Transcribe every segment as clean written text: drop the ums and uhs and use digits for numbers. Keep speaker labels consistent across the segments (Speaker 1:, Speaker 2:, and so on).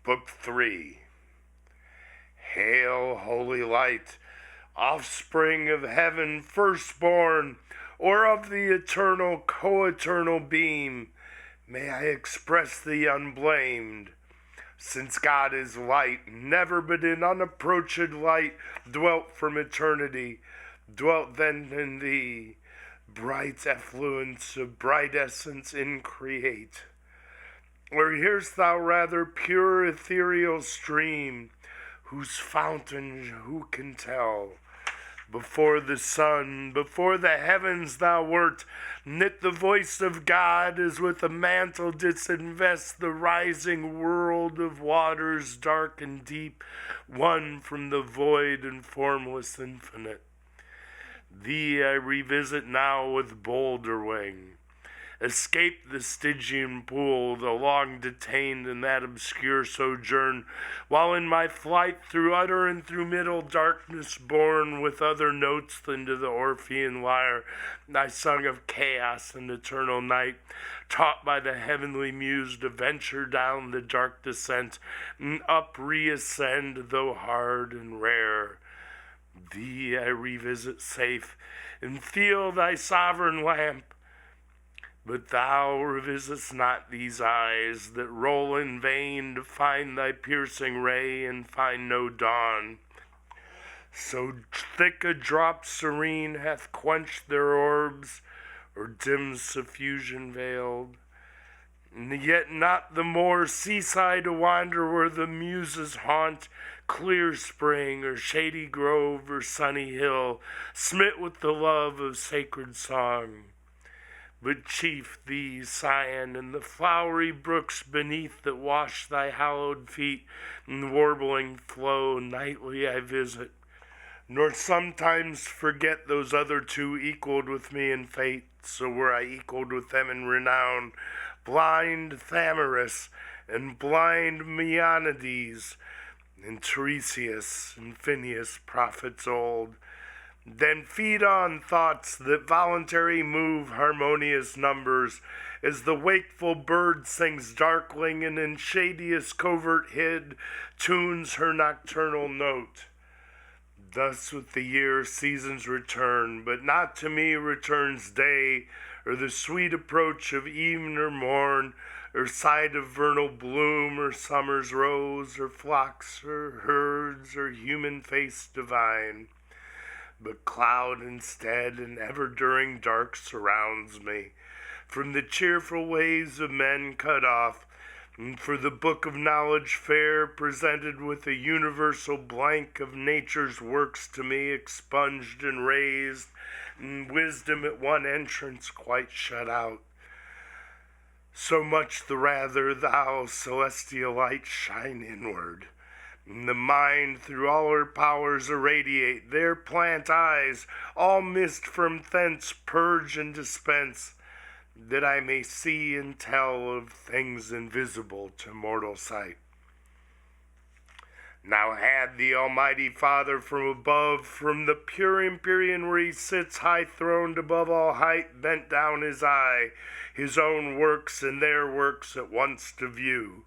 Speaker 1: Book 3. Hail, holy light, offspring of heaven, firstborn, or of the eternal, co-eternal beam, may I express thee unblamed. Since God is light, never but in unapproached light dwelt from eternity, dwelt then in thee, bright effluence of bright essence increate. Or hear'st thou rather pure ethereal stream, whose fountain who can tell? Before the sun, before the heavens thou wert, knit the voice of God as with a mantle didst invest the rising world of waters dark and deep, one from the void and formless infinite. Thee I revisit now with bolder wing. Escape the Stygian pool, though long detained in that obscure sojourn, while in my flight through utter and through middle darkness borne with other notes than to the Orphean lyre, I sung of chaos and eternal night, taught by the heavenly muse to venture down the dark descent, and up reascend, though hard and rare. Thee I revisit safe, and feel thy sovereign lamp, but thou revisit'st not these eyes that roll in vain to find thy piercing ray and find no dawn. So thick a drop serene hath quenched their orbs, or dim suffusion veiled. And yet not the more seaside to wander where the muses haunt, clear spring or shady grove or sunny hill, smit with the love of sacred song. But chief thee, Sion, and the flowery brooks beneath that wash thy hallowed feet, and warbling flow nightly I visit, nor sometimes forget those other two equaled with me in fate, so were I equaled with them in renown, blind Thamyris and blind Meonides, and Tiresias and Phineus, prophets old. Then feed on thoughts that voluntary move harmonious numbers, as the wakeful bird sings darkling and in shadiest covert hid tunes her nocturnal note. Thus with the year seasons return, but not to me returns day, or the sweet approach of even or morn, or sight of vernal bloom, or summer's rose, or flocks, or herds, or human face divine. But cloud instead and ever-during dark surrounds me, from the cheerful ways of men cut off, and for the book of knowledge fair presented with a universal blank of nature's works to me expunged and raised, and wisdom at one entrance quite shut out. So much the rather thou, celestial light, shine inward, and the mind through all her powers irradiate, there plant eyes, all mist from thence purge and dispense, that I may see and tell of things invisible to mortal sight. Now had the Almighty Father from above, from the pure empyrean where he sits high throned above all height, bent down his eye, his own works and their works at once to view.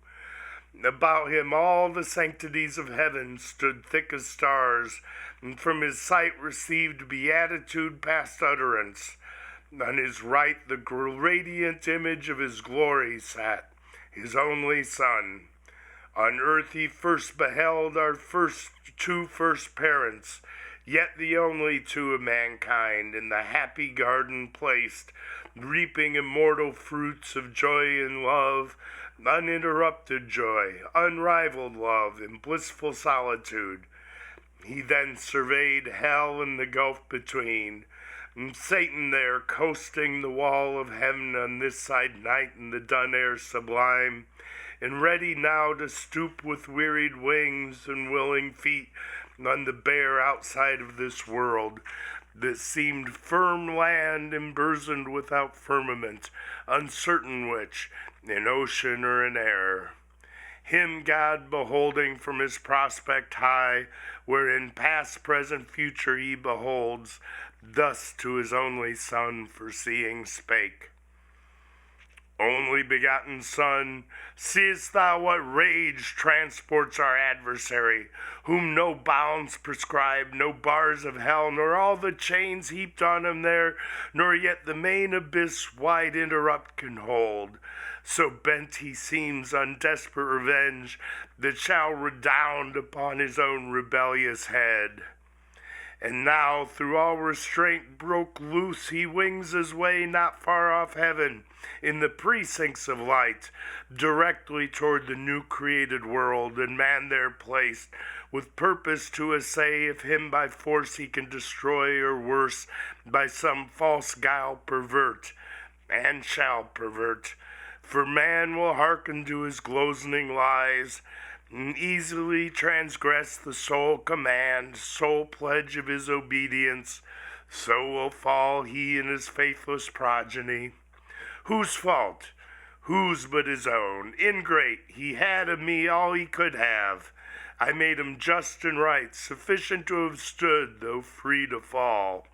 Speaker 1: About him all the sanctities of heaven stood thick as stars, and from his sight received beatitude past utterance. On his right the radiant image of his glory sat, his only Son. On earth he first beheld our two first parents, yet the only two of mankind, in the happy garden placed, reaping immortal fruits of joy and love, uninterrupted joy, unrivaled love, in blissful solitude. He then surveyed hell and the gulf between, and Satan there coasting the wall of heaven on this side night in the dun air sublime, and ready now to stoop with wearied wings and willing feet on the bare outside of this world, that seemed firm land embosomed without firmament, uncertain which, in ocean or in air. Him God beholding from his prospect high, wherein past, present, future he beholds, thus to his only Son foreseeing spake. only begotten Son, seest thou what rage transports our adversary, whom no bounds prescribe, no bars of hell, nor all the chains heaped on him there, nor yet the main abyss wide interrupt can hold. So bent he seems on desperate revenge, that shall redound upon his own rebellious head. And now through all restraint broke loose, he wings his way not far off heaven, in the precincts of light, directly toward the new created world, and man there placed, with purpose to essay if him by force he can destroy, or worse, by some false guile pervert, and shall pervert. For man will hearken to his glozing lies, and easily transgress the sole command, sole pledge of his obedience. So will fall he and his faithless progeny. Whose fault? Whose but his own? Ingrate, he had of me all he could have. I made him just and right, sufficient to have stood, though free to fall.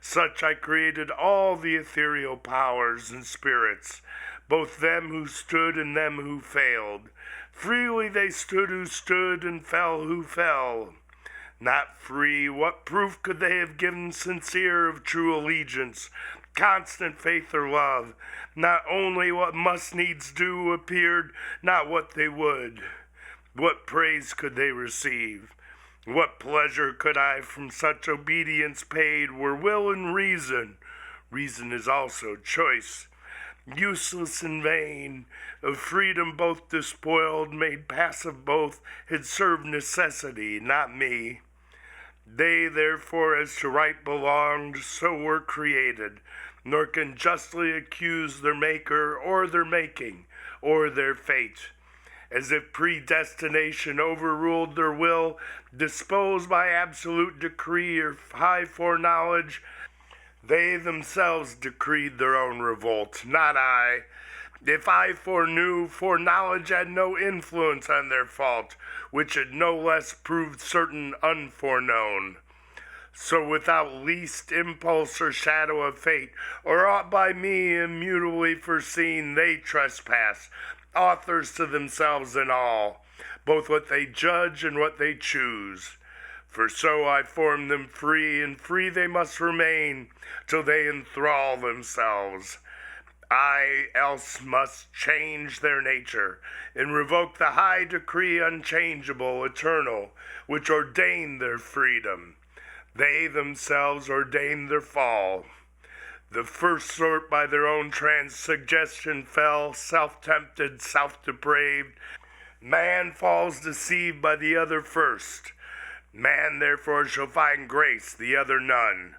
Speaker 1: Such I created all the ethereal powers and spirits, both them who stood and them who failed. Freely they stood who stood, and fell who fell. Not free, what proof could they have given sincere of true allegiance, constant faith or love? Not only what must needs do appeared, not what they would. What praise could they receive? What pleasure could I from such obedience paid, were will and reason? Reason is also choice. Useless and vain, of freedom both despoiled, made passive both, had served necessity, not me. They therefore as to right belonged, so were created, nor can justly accuse their maker, or their making, or their fate, as if predestination overruled their will, disposed by absolute decree or high foreknowledge. They themselves decreed their own revolt, not I. If I foreknew, foreknowledge had no influence on their fault, which had no less proved certain unforeknown. So without least impulse or shadow of fate, or aught by me immutably foreseen, they trespass, authors to themselves in all, both what they judge and what they choose. For so I formed them free, and free they must remain, till they enthrall themselves. I else must change their nature, and revoke the high decree unchangeable, eternal, which ordained their freedom. They themselves ordained their fall. The first sort by their own trans-suggestion fell, self-tempted, self-depraved. Man falls deceived by the other first. Man therefore shall find grace, the other none.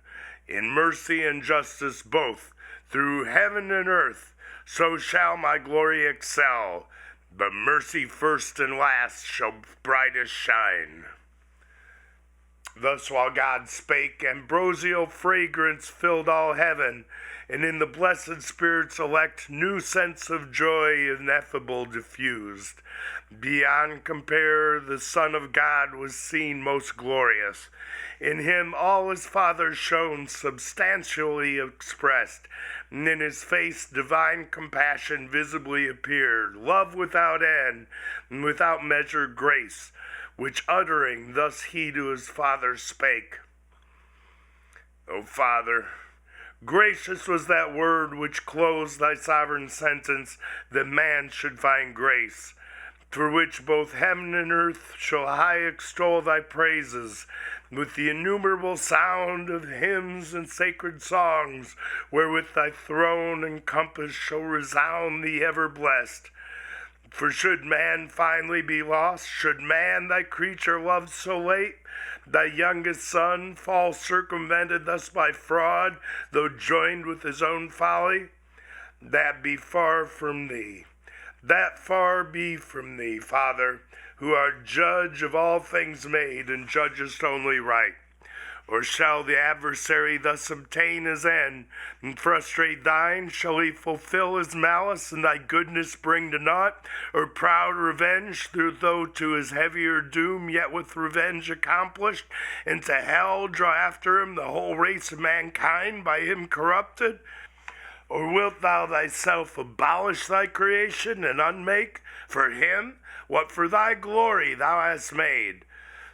Speaker 1: In mercy and justice both, through heaven and earth, so shall my glory excel. But mercy first and last shall brightest shine. Thus while God spake, ambrosial fragrance filled all heaven, and in the blessed spirits elect new sense of joy ineffable diffused. Beyond compare, the Son of God was seen most glorious. In him all his Father shone substantially expressed, and in his face divine compassion visibly appeared, love without end, and without measure grace, which uttering thus he to his Father spake. O Father, gracious was that word which closed thy sovereign sentence, that man should find grace, for which both heaven and earth shall high extol thy praises, with the innumerable sound of hymns and sacred songs, wherewith thy throne and compass shall resound the ever blessed. For should man finally be lost, should man thy creature loved so late, thy youngest son fall circumvented thus by fraud, though joined with his own folly, that be far from thee. That far be from thee, Father, who art judge of all things made, and judgest only right. Or shall the adversary thus obtain his end, and frustrate thine? Shall he fulfill his malice, and thy goodness bring to naught? Or proud revenge, though to his heavier doom, yet with revenge accomplished, and to hell draw after him the whole race of mankind, by him corrupted? Or wilt thou thyself abolish thy creation and unmake for him what for thy glory thou hast made?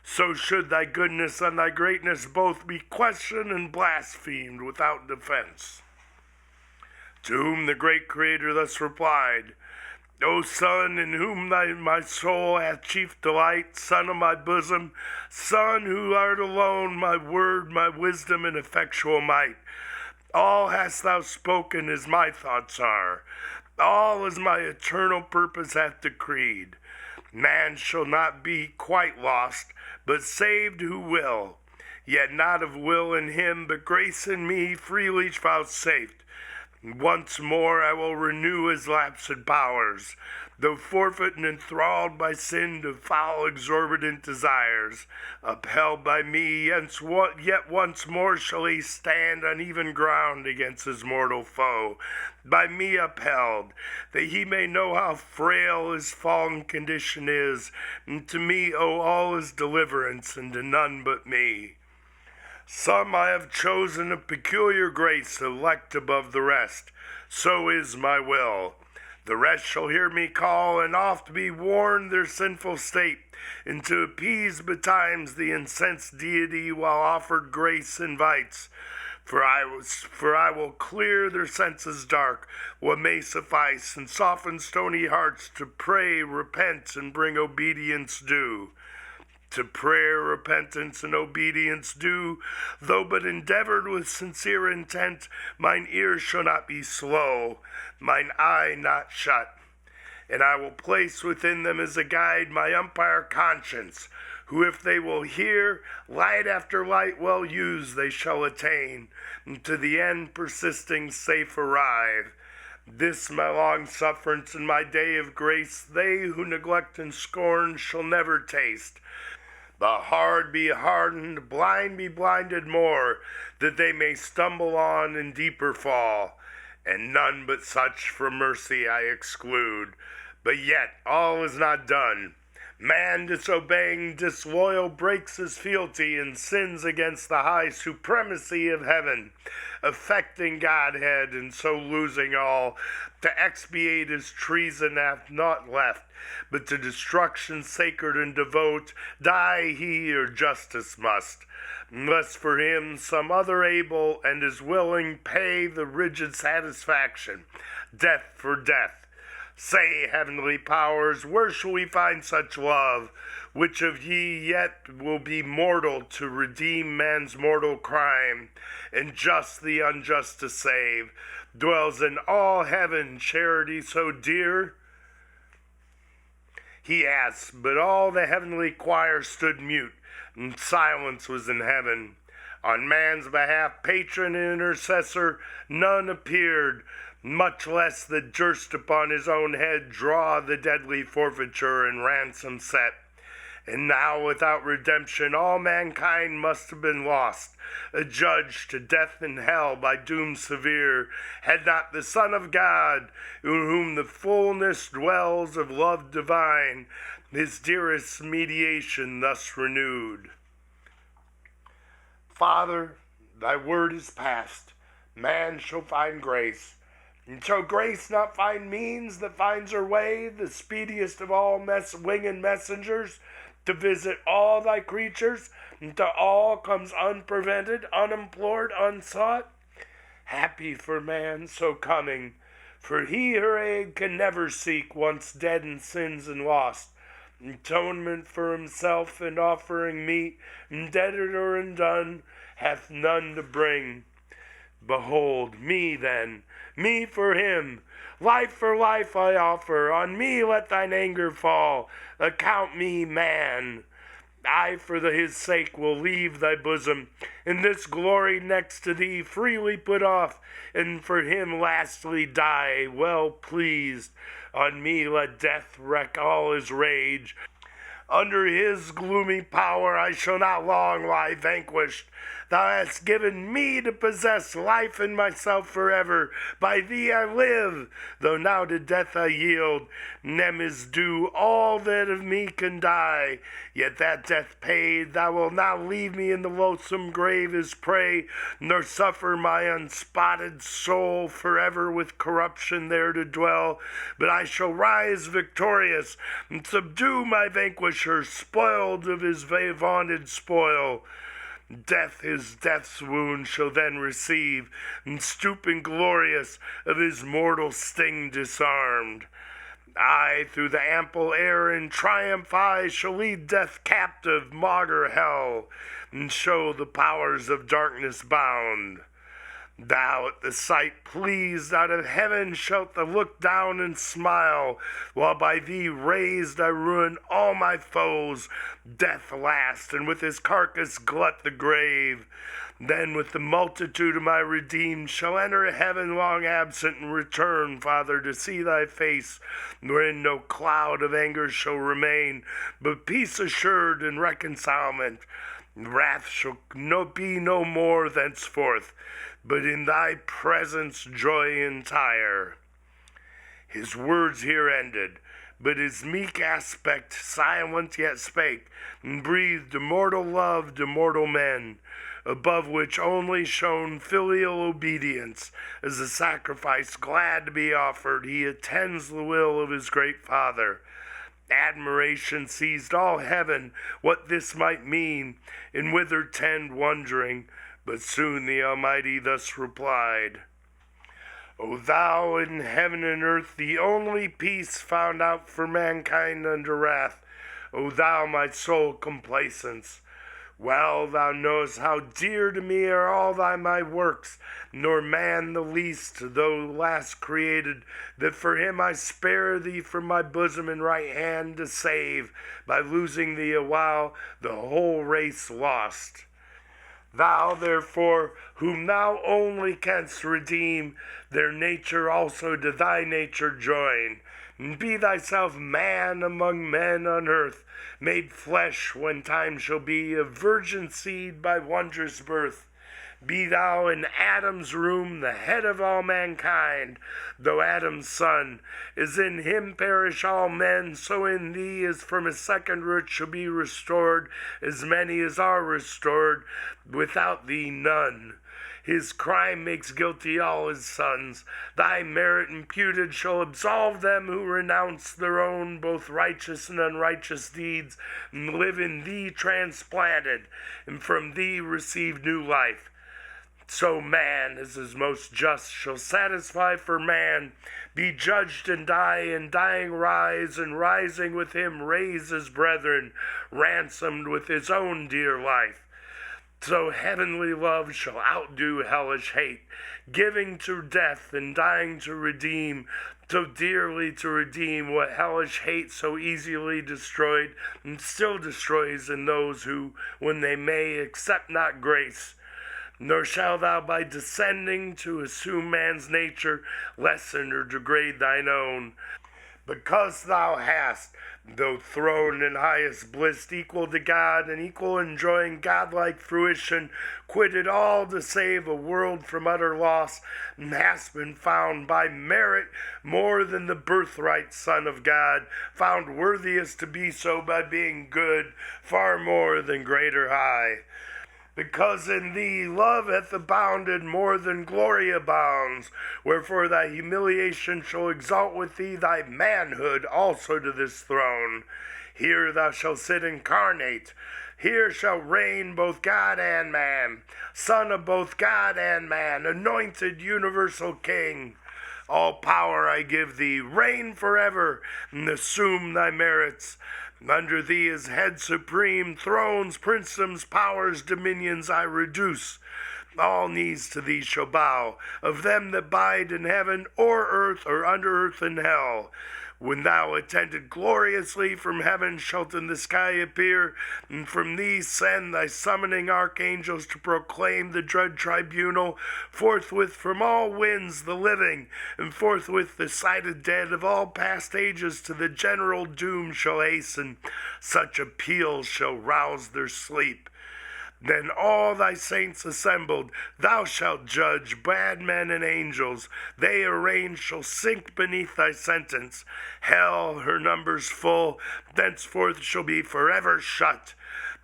Speaker 1: So should thy goodness and thy greatness both be questioned and blasphemed without defense. To whom the great Creator thus replied, O Son, in whom my soul hath chief delight, Son of my bosom, Son, who art alone my word, my wisdom, and effectual might. All hast thou spoken as my thoughts are, all as my eternal purpose hath decreed. Man shall not be quite lost, but saved who will, yet not of will in him, but grace in me freely vouchsafed. Once more I will renew his lapsed powers, though forfeit and enthralled by sin to foul exorbitant desires. Upheld by me, yet once more shall he stand on even ground against his mortal foe. By me upheld, that he may know how frail his fallen condition is, and to me owe all his deliverance, and to none but me. Some I have chosen of peculiar grace, elect above the rest. So is my will. The rest shall hear me call, and oft be warned their sinful state, and to appease betimes the incensed deity while offered grace invites. For I will clear their senses dark, what may suffice, and soften stony hearts to pray, repent, and bring obedience due. To prayer, repentance, and obedience due, though but endeavored with sincere intent, mine ear shall not be slow, mine eye not shut. And I will place within them as a guide my umpire conscience, who if they will hear, light after light well used they shall attain, and to the end persisting safe arrive. This my long sufferance and my day of grace, they who neglect and scorn shall never taste. The hard be hardened, blind be blinded more, that they may stumble on and deeper fall. And none but such from mercy I exclude. But yet all is not done. Man, disobeying, disloyal, breaks his fealty and sins against the high supremacy of heaven, affecting Godhead, and so losing all. To expiate his treason hath naught left, but to destruction sacred and devote, die he or justice must, unless for him some other able and is willing pay the rigid satisfaction, death for death. Say, heavenly powers, where shall we find such love? Which of ye yet will be mortal to redeem man's mortal crime, and just the unjust to save? Dwells in all heaven charity so dear? He asked, but all the heavenly choir stood mute, and silence was in heaven. On man's behalf, patron and intercessor, none appeared, much less that durst upon his own head draw the deadly forfeiture and ransom set. And now without redemption all mankind must have been lost, adjudged to death and hell by doom severe, had not the Son of God, in whom the fullness dwells of love divine, his dearest mediation thus renewed. Father, thy word is past, man shall find grace. And shall grace not find means that finds her way, the speediest of all winged messengers, to visit all thy creatures, and to all comes unprevented, unimplored, unsought? Happy for man so coming, for he her aid can never seek, once dead in sins and lost. Atonement for himself and offering meet, indebted or undone, hath none to bring. Behold me then, me for him, life for life I offer, on me let thine anger fall, account me man. I for his sake will leave thy bosom, and this glory next to thee freely put off, and for him lastly die, well pleased. On me let death wreak all his rage. Under his gloomy power I shall not long lie vanquished. Thou hast given me to possess life in myself forever. By thee I live, though now to death I yield. Nem is due all that of me can die. Yet that death paid, thou wilt not leave me in the loathsome grave as prey, nor suffer my unspotted soul forever with corruption there to dwell. But I shall rise victorious, and subdue my vanquisher, spoiled of his vaunted spoil. Death his death's wound shall then receive, and stooping glorious, of his mortal sting disarmed. I, through the ample air in triumph I shall lead death captive, maugre hell, and show the powers of darkness bound. Thou at the sight pleased out of heaven shalt thou look down and smile, while by thee raised I ruin all my foes, death last, and with his carcass glut the grave. Then with the multitude of my redeemed shall enter heaven long absent, and return, Father, to see thy face, wherein no cloud of anger shall remain, but peace assured and reconcilement. Wrath shall be no more thenceforth, but in thy presence joy entire. His words here ended, but his meek aspect silent yet spake, and breathed immortal love to mortal men, above which only shone filial obedience. As a sacrifice glad to be offered, he attends the will of his great Father. Admiration seized all heaven what this might mean, and whither tend wondering, but soon the Almighty thus replied, O thou in heaven and earth the only peace found out for mankind under wrath, O thou my sole complacence, well thou knowest how dear to me are all my works, nor man the least, though last created, that for him I spare thee from my bosom and right hand to save, by losing thee awhile, the whole race lost. Thou, therefore, whom thou only canst redeem, their nature also to thy nature join, and be thyself man among men on earth, made flesh when time shall be, of virgin seed by wondrous birth. Be thou in Adam's room the head of all mankind, though Adam's son, as in him perish all men, so in thee as from his second root shall be restored as many as are restored, without thee none. His crime makes guilty all his sons. Thy merit imputed shall absolve them who renounce their own both righteous and unrighteous deeds, and live in thee transplanted, and from thee receive new life. So man, as is most just, shall satisfy for man, be judged and die, and dying rise, and rising with him raise his brethren, ransomed with his own dear life. So heavenly love shall outdo hellish hate, giving to death and dying to redeem, so dearly to redeem what hellish hate so easily destroyed, and still destroys in those who, when they may, accept not grace. Nor shalt thou by descending to assume man's nature lessen or degrade thine own, because thou hast, though throned in highest bliss, equal to God, and equal enjoying godlike fruition, quitted all to save a world from utter loss, and hast been found by merit more than the birthright Son of God, found worthiest to be so by being good, far more than greater high. Because in thee love hath abounded more than glory abounds, wherefore thy humiliation shall exalt with thee thy manhood also to this throne. Here thou shalt sit incarnate, here shall reign both God and man, Son of both God and man, anointed universal King. All power I give thee, reign forever, and assume thy merits. Under thee as head supreme, thrones, princedoms, powers, dominions I reduce. All knees to thee shall bow, of them that bide in heaven or earth or under earth and hell. When thou attended gloriously from heaven shalt in the sky appear, and from thee send thy summoning archangels to proclaim the dread tribunal, forthwith from all winds the living, and forthwith the sighted dead of all past ages to the general doom shall hasten. Such appeals shall rouse their sleep. Then all thy saints assembled, thou shalt judge bad men and angels. They arranged shall sink beneath thy sentence. Hell, her numbers full, thenceforth shall be forever shut.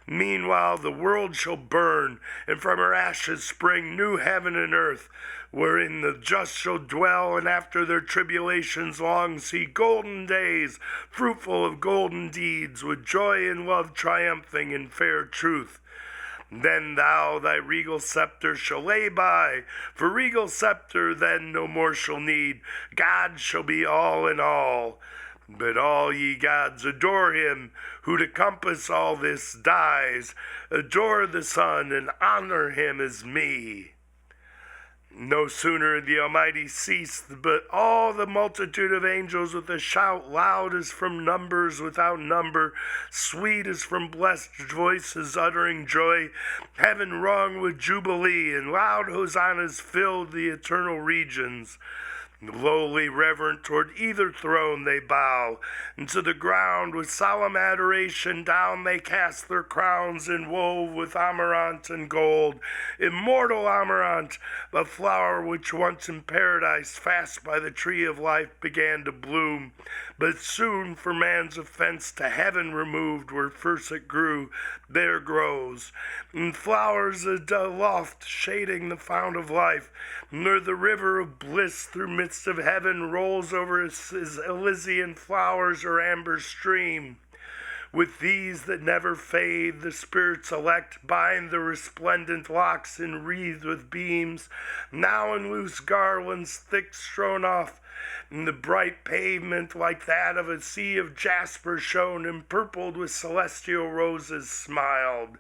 Speaker 1: Meanwhile the world shall burn, and from her ashes spring new heaven and earth, wherein the just shall dwell, and after their tribulations long see golden days, fruitful of golden deeds, with joy and love triumphing in fair truth. Then thou thy regal scepter shall lay by, for regal scepter then no more shall need. God shall be all in all. But all ye gods adore him, who to compass all this dies. Adore the Son, and honor him as me. No sooner the Almighty ceased, but all the multitude of angels with a shout loud as from numbers without number, sweet as from blessed voices uttering joy, heaven rung with jubilee, and loud hosannas filled the eternal regions. Lowly reverent toward either throne they bow, and to the ground with solemn adoration down they cast their crowns inwove with amaranth and gold. Immortal amaranth, the flower which once in paradise fast by the tree of life began to bloom, but soon for man's offense to heaven removed where first it grew, there grows. And flowers aloft shading the fount of life, near the river of bliss through midst of heaven rolls over his Elysian flowers or amber stream. With these that never fade, the spirits elect bind the resplendent locks enwreathed with beams, now in loose garlands thick strown off, and the bright pavement like that of a sea of jasper shone, empurpled with celestial roses smiled.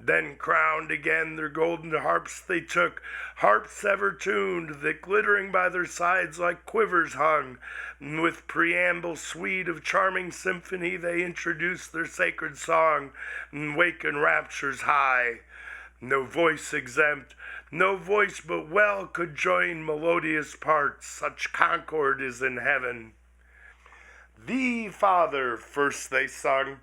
Speaker 1: Then crowned again their golden harps they took, harps ever tuned, that glittering by their sides like quivers hung, and with preamble sweet of charming symphony they introduced their sacred song, and waken raptures high. No voice exempt, no voice but well could join melodious parts, such concord is in heaven. Thee, Father, first they sung,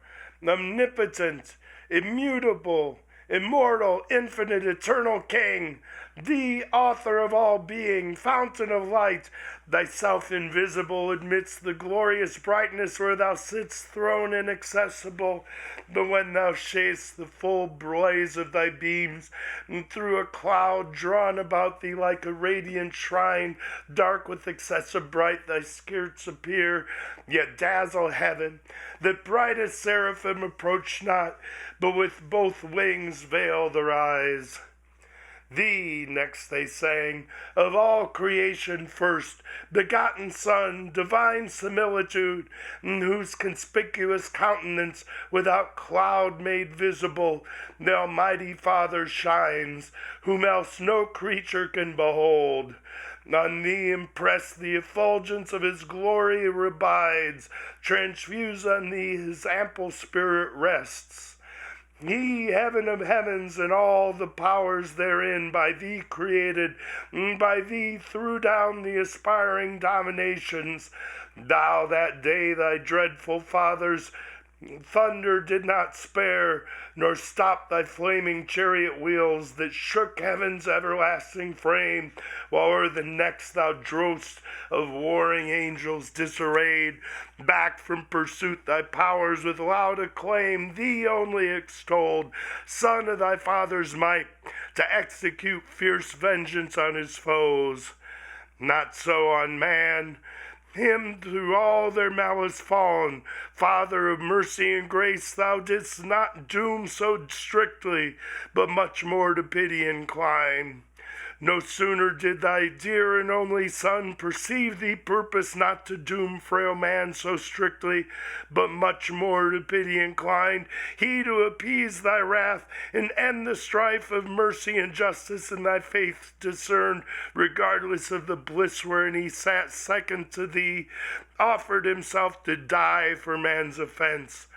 Speaker 1: omnipotent, immutable, immortal, infinite, eternal King, thee, author of all being, fountain of light, thyself invisible amidst the glorious brightness where thou sittst throned inaccessible. But when thou shadest the full blaze of thy beams, and through a cloud drawn about thee like a radiant shrine, dark with excessive bright thy skirts appear, yet dazzle heaven, that brightest seraphim approach not, but with both wings veil their eyes. Thee, next they sang, of all creation first, begotten Son, divine similitude, in whose conspicuous countenance, without cloud made visible, the Almighty Father shines, whom else no creature can behold. On thee impressed the effulgence of his glory abides, transfused on thee his ample spirit rests. He, heaven of heavens, and all the powers therein, by thee created, and by thee threw down the aspiring dominations. Thou that day thy dreadful fathers thunder did not spare, nor stop thy flaming chariot wheels that shook heaven's everlasting frame, while o'er the necks thou drovest of warring angels disarrayed. Back from pursuit thy powers with loud acclaim, thee only extolled, son of thy father's might, to execute fierce vengeance on his foes. Not so on man, him through all their malice fallen, Father of mercy and grace, thou didst not doom so strictly, but much more to pity incline. No sooner did thy dear and only Son perceive thee purpose not to doom frail man so strictly, but much more to pity inclined, he to appease thy wrath and end the strife of mercy and justice in thy faith discerned, regardless of the bliss wherein he sat second to thee, offered himself to die for man's offense.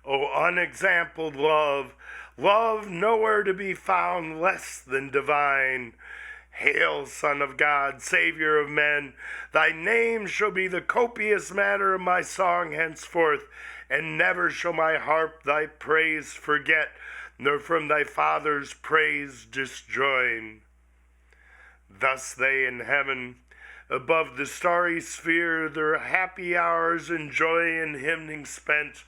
Speaker 1: O unexampled love, love nowhere to be found less than divine. Hail, Son of God, Savior of men, thy name shall be the copious matter of my song henceforth, and never shall my harp thy praise forget, nor from thy Father's praise disjoin. Thus they in heaven, above the starry sphere, their happy hours in joy and hymning spent.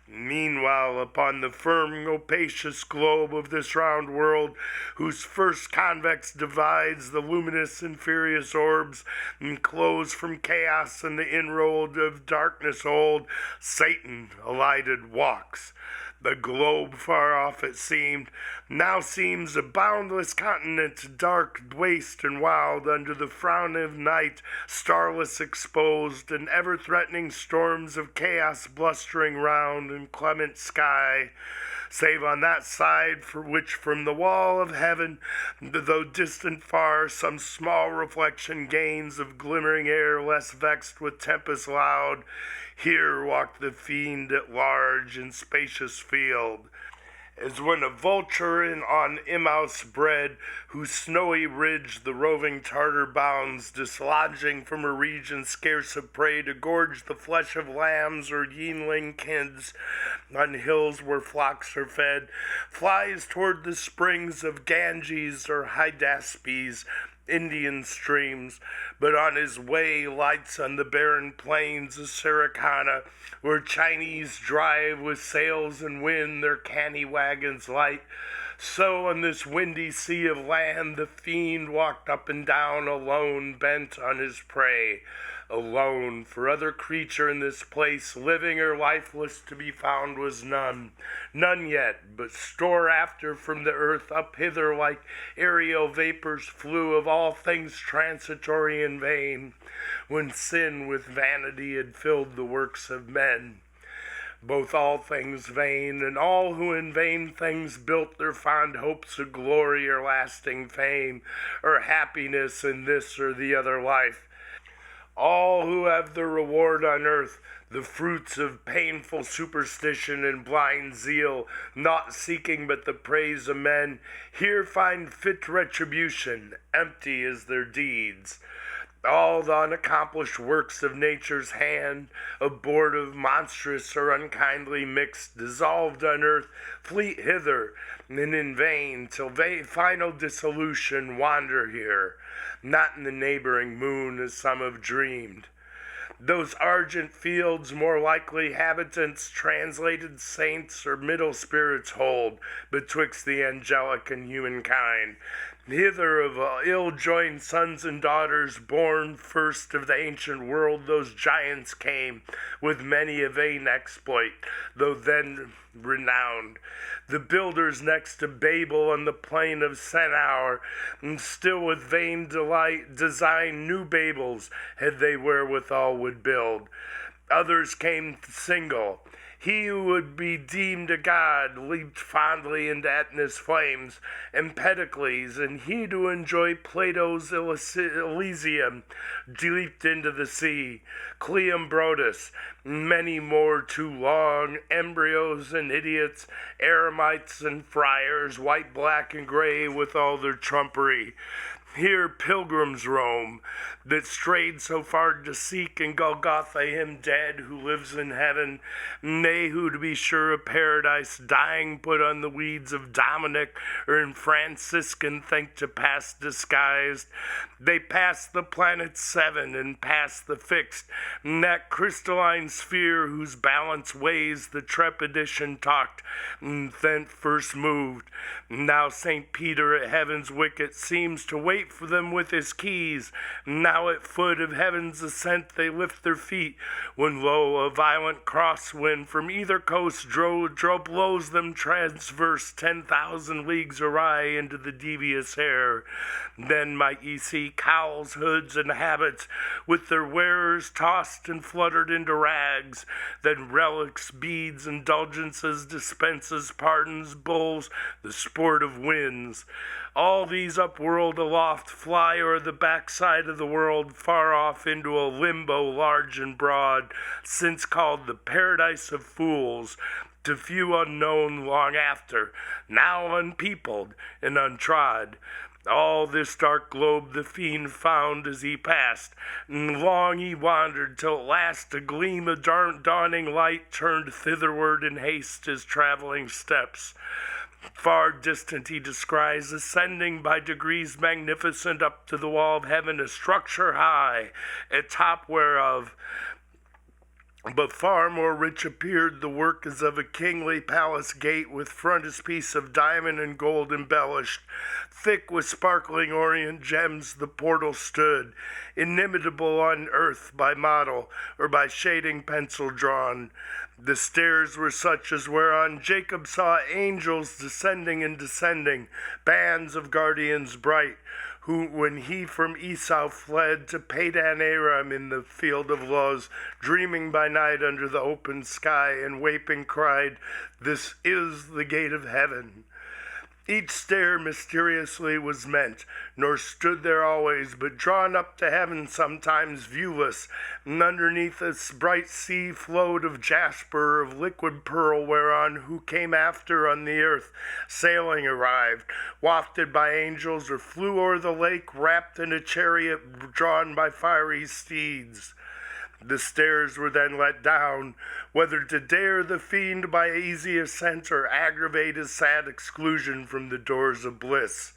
Speaker 1: Meanwhile, upon the firm opacious globe of this round world, whose first convex divides the luminous and furious orbs, enclosed from chaos and the inroad of darkness old, Satan alighted walks. The globe far off it seemed, now seems a boundless continent, dark, waste, and wild, under the frown of night, starless exposed, and ever-threatening storms of chaos blustering round inclement sky, save on that side for which from the wall of heaven, though distant far, some small reflection gains of glimmering air less vexed with tempest loud. Here walked the fiend at large in spacious field, as when a vulture on Emmaus bred, whose snowy ridge the roving Tartar bounds, dislodging from a region scarce of prey to gorge the flesh of lambs or yeanling kids on hills where flocks are fed, flies toward the springs of Ganges or Hydaspes, Indian streams, but on his way lights on the barren plains of Sarikana, where Chinese drive with sails and wind their canny wagons light. So on this windy sea of land the fiend walked up and down alone, bent on his prey. Alone, for other creature in this place, living or lifeless, to be found was none. None yet, but store after from the earth up hither like aerial vapors flew of all things transitory and vain, when sin with vanity had filled the works of men. Both all things vain, and all who in vain things built their fond hopes of glory or lasting fame, or happiness in this or the other life. All who have their reward on earth, the fruits of painful superstition and blind zeal, not seeking but the praise of men, here find fit retribution, empty as their deeds. All the unaccomplished works of nature's hand, abortive, monstrous, or unkindly mixed, dissolved on earth, fleet hither, and in vain, till final dissolution wander here, not in the neighboring moon as some have dreamed. Those argent fields more likely habitants, translated saints or middle spirits hold, betwixt the angelic and humankind. Hither of ill-joined sons and daughters, born first of the ancient world, those giants came, with many a vain exploit, though then renowned. The builders next to Babel on the plain of Sennaar, and still with vain delight design new Babels, had they wherewithal would build. Others came single. He who would be deemed a god leaped fondly into Etna's flames, Empedocles, and he to enjoy Plato's Elysium leaped into the sea. Cleombrotus, many more too long, embryos and idiots, eremites and friars, white, black, and gray, with all their trumpery. Here pilgrims roam, that strayed so far to seek in Golgotha him dead who lives in heaven, nay, who to be sure of paradise, dying put on the weeds of Dominic or in Franciscan think to pass disguised. They pass the planet seven and pass the fixed, that crystalline sphere whose balance weighs the trepidation talked, then first moved. Now St. Peter at heaven's wicket seems to wait for them with his keys. Now at foot of heaven's ascent they lift their feet, when lo, a violent crosswind from either coast blows them transverse 10,000 leagues awry into the devious air. Then might ye see cowls, hoods, and habits, with their wearers tossed and fluttered into rags, then relics, beads, indulgences, dispenses, pardons, bulls, the sport of winds. All these upworld aloft fly o'er the backside of the world, far off into a limbo large and broad, since called the paradise of fools, to few unknown long after, now unpeopled and untrod. All this dark globe the fiend found as he passed, and long he wandered, till at last a gleam of dawning light turned thitherward in haste his traveling steps. Far distant he descries, ascending by degrees magnificent up to the wall of heaven, a structure high, at top whereof but far more rich appeared the work as of a kingly palace gate, with frontispiece of diamond and gold embellished. Thick with sparkling orient gems the portal stood, inimitable on earth by model, or by shading pencil drawn. The stairs were such as whereon Jacob saw angels descending and descending, bands of guardians bright, who, when he from Esau fled to Padan Aram in the field of Luz, dreaming by night under the open sky, and waping cried, "This is the gate of heaven." Each stair mysteriously was meant, nor stood there always, but drawn up to heaven sometimes viewless, and underneath this bright sea flowed of jasper, of liquid pearl, whereon who came after on the earth, sailing arrived, wafted by angels, or flew o'er the lake, wrapped in a chariot drawn by fiery steeds. The stairs were then let down, whether to dare the fiend by easy ascent, or aggravate his sad exclusion from the doors of bliss,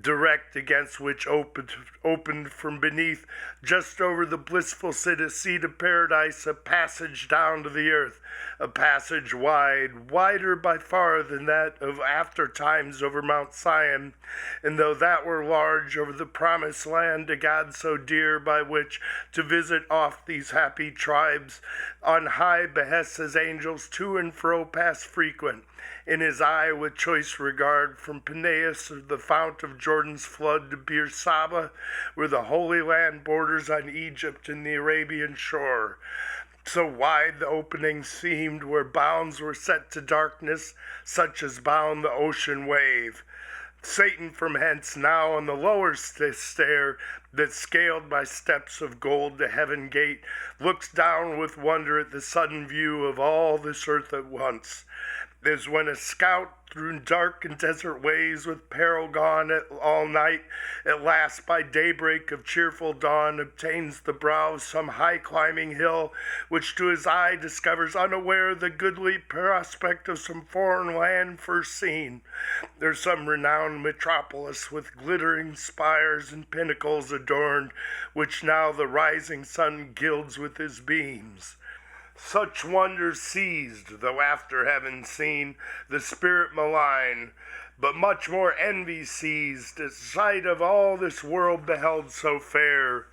Speaker 1: direct against which opened from beneath, just over the blissful seat of paradise, a passage down to the earth, a passage wide, wider by far than that of after times over Mount Sion, and though that were large, over the promised land to God so dear, by which to visit oft these happy tribes, on high behests his angels to and fro pass frequent, in his eye with choice regard, from Peneus, the fount of Jordan's flood, to Beersaba, where the Holy Land borders on Egypt and the Arabian shore. So wide the opening seemed, where bounds were set to darkness, such as bound the ocean wave. Satan from hence now on the lower stair, that scaled by steps of gold the heaven gate, looks down with wonder at the sudden view of all this earth at once, as when a scout through dark and desert ways, with peril gone all night, at last by daybreak of cheerful dawn obtains the brow of some high climbing hill, which to his eye discovers unaware the goodly prospect of some foreign land first seen. There's some renowned metropolis with glittering spires and pinnacles adorned, which now the rising sun gilds with his beams. Such wonders seized, though after heaven seen, the spirit malign, but much more envy seized at sight of all this world beheld so fair.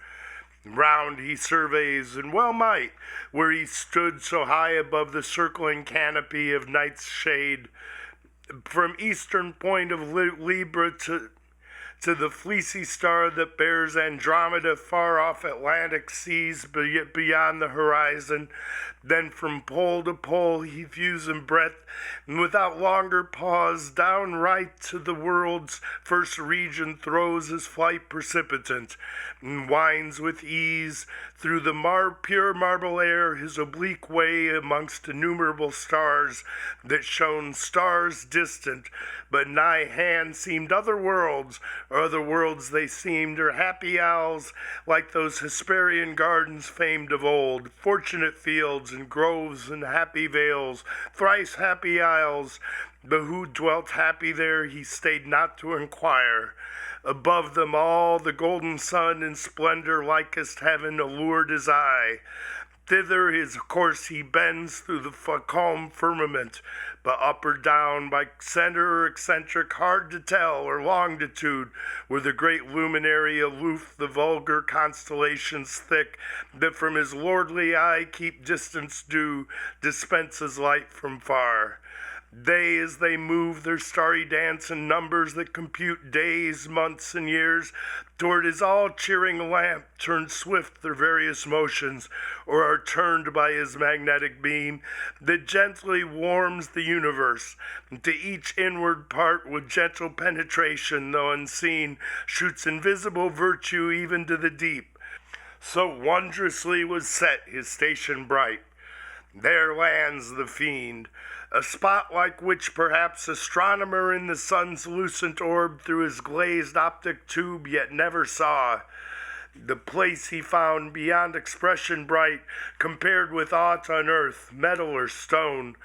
Speaker 1: Round he surveys, and well might, where he stood so high above the circling canopy of night's shade, from eastern point of Libra to the fleecy star that bears Andromeda, far off Atlantic seas beyond the horizon. Then from pole to pole he views in breadth, and without longer pause, down right to the world's first region throws his flight precipitant, and winds with ease through the pure marble air his oblique way amongst innumerable stars, that shone stars distant, but nigh hand seemed other worlds, or other worlds they seemed, or happy isles, like those Hesperian gardens famed of old, fortunate fields and groves and happy vales, thrice happy isles. But who dwelt happy there he stayed not to inquire. Above them all the golden sun in splendor likest heaven allured his eye. Thither his course he bends through the calm firmament, but up or down, by center or eccentric, hard to tell, or longitude, where the great luminary aloof the vulgar constellations thick, that from his lordly eye keep distance due, dispenses light from far. They, as they move their starry dance in numbers that compute days, months, and years, toward his all-cheering lamp turn swift their various motions, or are turned by his magnetic beam, that gently warms the universe, and to each inward part with gentle penetration, though unseen, shoots invisible virtue even to the deep. So wondrously was set his station bright. There lands the fiend, a spot like which perhaps astronomer in the sun's lucent orb through his glazed optic tube yet never saw. The place he found beyond expression bright, compared with aught on earth, metal or stone.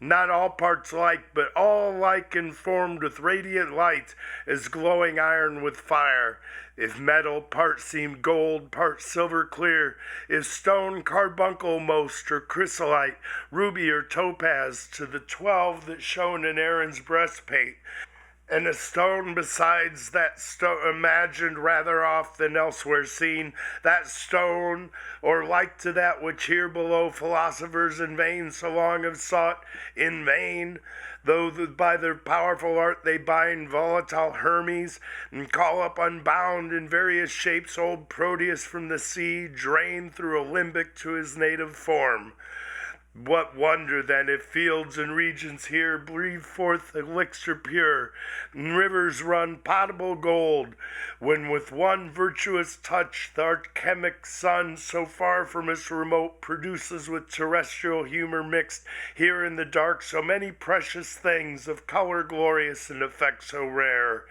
Speaker 1: Not all parts like, but all like and formed with radiant light, as glowing iron with fire. If metal, part seemed gold, part silver clear. If stone, carbuncle most, or chrysolite, ruby or topaz, to the 12 that shone in Aaron's breastplate. And a stone besides that stone imagined rather oft than elsewhere seen, that stone, or like to that which here below philosophers in vain so long have sought, in vain, though by their powerful art they bind volatile Hermes, and call up unbound in various shapes old Proteus from the sea, drained through a limbic to his native form. What wonder then if fields and regions here breathe forth elixir pure, and rivers run potable gold, when with one virtuous touch the alchemic sun, so far from us remote, produces with terrestrial humor mixed here in the dark so many precious things of color glorious and effect so rare.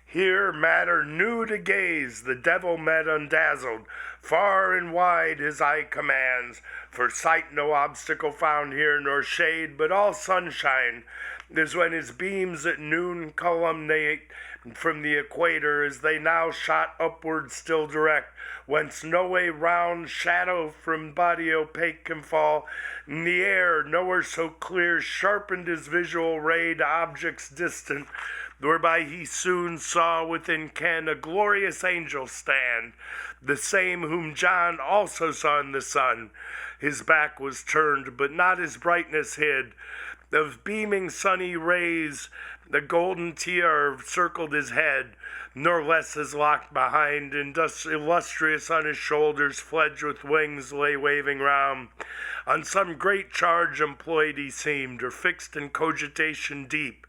Speaker 1: Here matter new to gaze, the devil met undazzled, far and wide his eye commands, for sight no obstacle found here, nor shade, but all sunshine, as when his beams at noon culminate from the equator, as they now shot upward still direct, whence no way round shadow from body opaque can fall, and the air, nowhere so clear, sharpened his visual ray to objects distant, whereby he soon saw within ken a glorious angel stand, the same whom John also saw in the sun. His back was turned, but not his brightness hid. Of beaming sunny rays the golden tiara circled his head, nor less his lock behind, and illustrious on his shoulders, fledged with wings, lay waving round. On some great charge employed he seemed, or fixed in cogitation deep.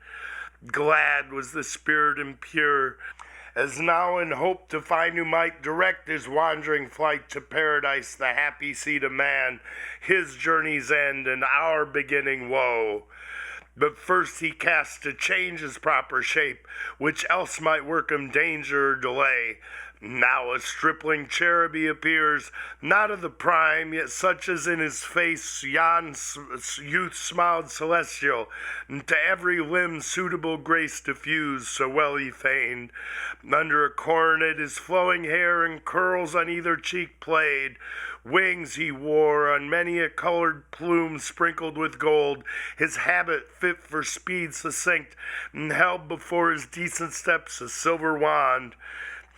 Speaker 1: Glad was the spirit and pure, as now in hope to find who might direct his wandering flight to paradise, the happy seat of man, his journey's end and our beginning woe. But first he cast to change his proper shape, which else might work him danger or delay. Now a stripling cherub he appears, not of the prime, yet such as in his face yon youth smiled celestial, and to every limb suitable grace diffused, so well he feigned. Under a coronet his flowing hair and curls on either cheek played. Wings he wore, on many a colored plume sprinkled with gold, his habit fit for speed succinct, and held before his decent steps a silver wand.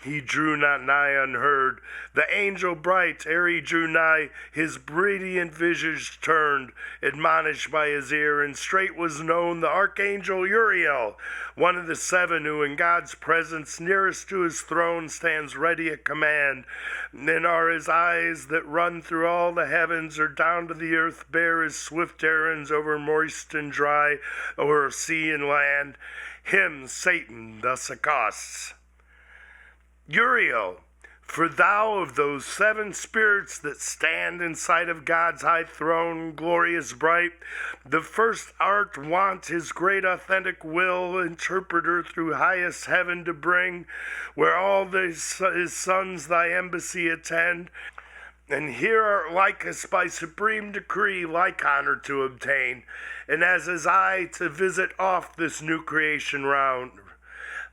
Speaker 1: He drew not nigh unheard. The angel bright, ere he drew nigh, his radiant visage turned, admonished by his ear, and straight was known the archangel Uriel, one of the 7 who in God's presence nearest to his throne stands ready at command. Then are his eyes that run through all the heavens, or down to the earth bear his swift errands over moist and dry, over sea and land. Him Satan thus accosts. Uriel, for thou of those 7 spirits that stand in sight of God's high throne, glorious bright, the first art wont his great authentic will interpreter through highest heaven to bring, where all his sons thy embassy attend, and here art likest by supreme decree like honor to obtain, and as his eye to visit oft this new creation round.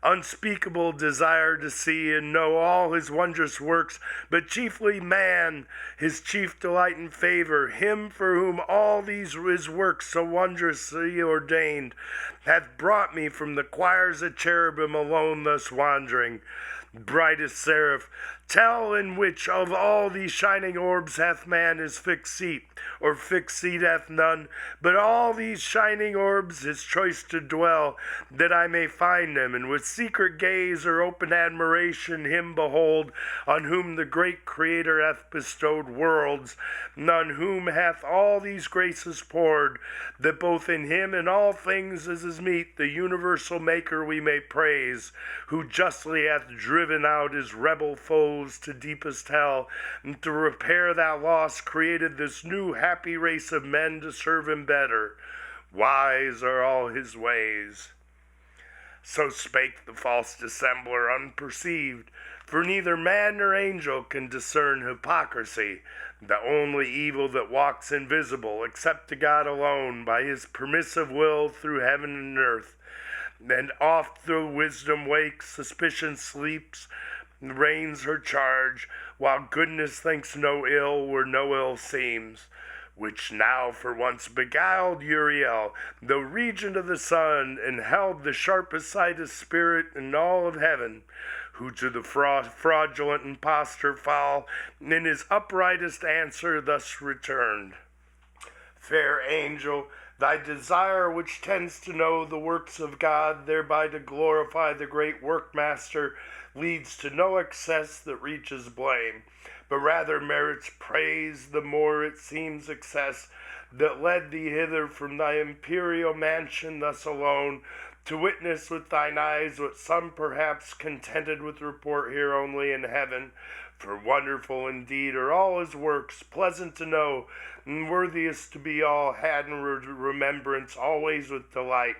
Speaker 1: Unspeakable desire to see and know all his wondrous works, but chiefly man, his chief delight and favor, him for whom all these his works so wondrously ordained, hath brought me from the choirs of cherubim alone thus wandering. Brightest seraph, tell in which of all these shining orbs hath man his fixed seat, or fixed seat hath none, but all these shining orbs his choice to dwell, that I may find him, and with secret gaze or open admiration him behold, on whom the great Creator hath bestowed worlds, and on whom hath all these graces poured, that both in him and all things as is meet, the universal Maker we may praise, who justly hath driven out his rebel foes to deepest hell, and to repair that loss created this new happy race of men to serve him better. Wise are all his ways. So spake the false dissembler unperceived, For neither man nor angel can discern hypocrisy, the only evil that walks invisible, except to God alone, by his permissive will through heaven and earth. And oft though wisdom wakes, suspicion sleeps, reigns her charge, while goodness thinks no ill where no ill seems. Which now for once beguiled Uriel, though regent of the sun, and held the sharpest sighted spirit in all of heaven, who to the fraudulent impostor foul, in his uprightest answer thus returned. Fair angel, thy desire which tends to know the works of God, thereby to glorify the great workmaster, leads to no excess that reaches blame, but rather merits praise the more it seems excess, that led thee hither from thy imperial mansion thus alone, to witness with thine eyes what some perhaps contented with report here only in heaven. For wonderful indeed are all his works, pleasant to know, and worthiest to be all had in remembrance always with delight.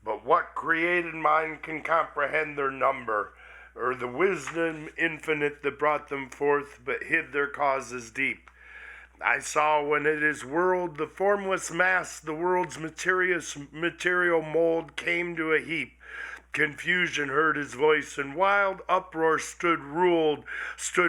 Speaker 1: But what created mind can comprehend their number, or the wisdom infinite that brought them forth, but hid their causes deep? I saw when it is whirled, the formless mass, the world's material mold came to a heap. Confusion heard his voice, and wild uproar stood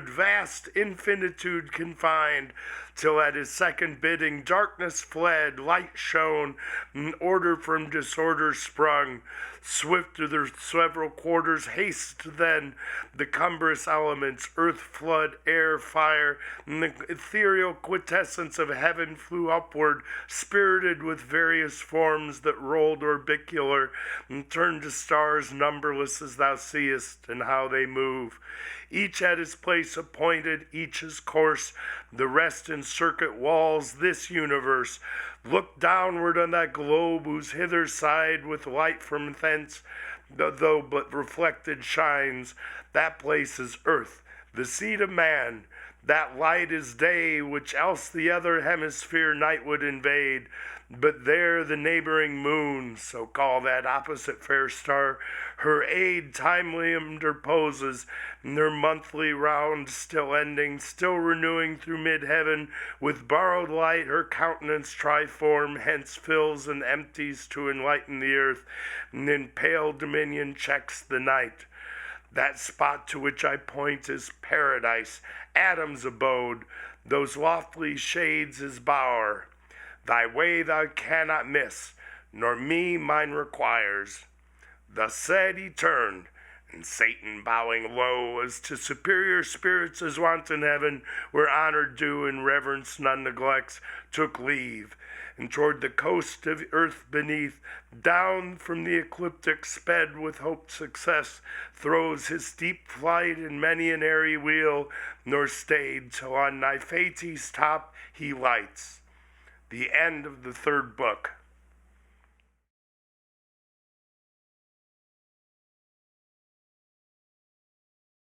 Speaker 1: vast infinitude confined, till at his second bidding darkness fled, light shone, and order from disorder sprung. Swift to their several quarters haste then the cumbrous elements, earth, flood, air, fire, and the ethereal quintessence of heaven flew upward, spirited with various forms that rolled orbicular, and turned to stars numberless as thou seest, and how they move. Each at his place appointed, each his course, the rest in circuit walls, this universe. Look downward on that globe whose hither side with light from thence, though but reflected, shines. That place is earth, the seat of man. That light is day, which else the other hemisphere night would invade. But there the neighboring moon, so call that opposite fair star, her aid timely interposes, and her monthly round still ending, still renewing through mid-heaven, with borrowed light her countenance triform, hence fills and empties to enlighten the earth, and in pale dominion checks the night. That spot to which I point is paradise, Adam's abode, those lofty shades his bower. Thy way thou cannot miss, nor me mine requires. Thus said, he turned, and Satan, bowing low as to superior spirits as wont in heaven, where honor due and reverence none neglects, took leave, and toward the coast of earth beneath, down from the ecliptic sped with hoped success, throws his steep flight in many an airy wheel, nor stayed till on Niphates' top he lights. The end of the third book.